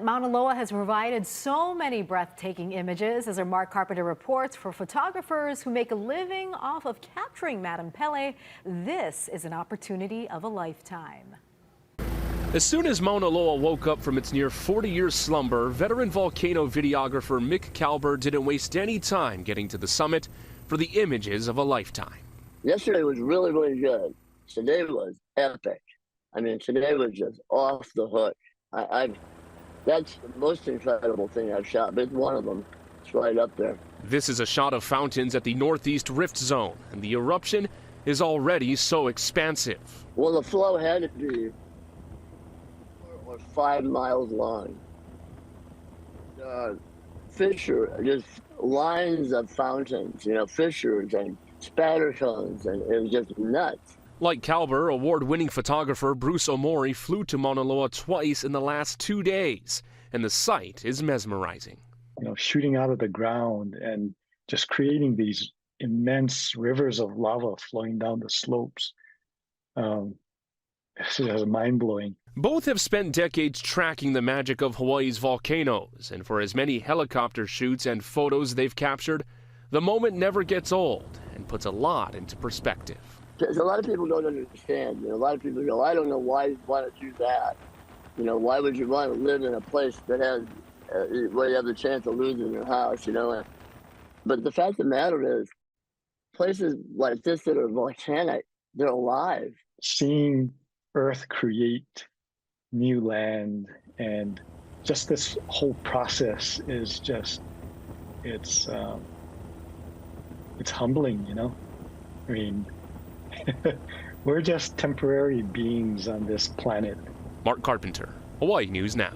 Mauna Loa has provided so many breathtaking images, as our Mark Carpenter reports, for photographers who make a living off of capturing Madame Pele. This is an opportunity of a lifetime. As soon as Mauna Loa woke up from its near 40-year slumber, veteran volcano videographer Mick Kalber didn't waste any time getting to the summit for the images of a lifetime. Yesterday was really, really good. Today was epic. I mean, today was just off the hook. That's the most incredible thing I've shot, but it's one of them. It's right up there. This is a shot of fountains at the Northeast Rift Zone, and the eruption is already so expansive. Well, the flow had to be 4 or 5 miles long. Fissure, just lines of fountains, fissures and spatter cones, and it was just nuts. Like Kalber, award-winning photographer Bruce Omori flew to Mauna Loa twice in the last 2 days, and the sight is mesmerizing. Shooting out of the ground and just creating these immense rivers of lava flowing down the slopes. This is mind-blowing. Both have spent decades tracking the magic of Hawaii's volcanoes, and for as many helicopter shoots and photos they've captured, the moment never gets old and puts a lot into perspective. Because a lot of people don't understand. A lot of people go, I don't know why you want to do that. Why would you want to live in a place that has, where you have the chance of losing your house, But the fact of the matter is, places like this that are volcanic, they're alive. Seeing Earth create new land and just this whole process is just, it's humbling, I mean, we're just temporary beings on this planet. Mark Carpenter, Hawaii News Now.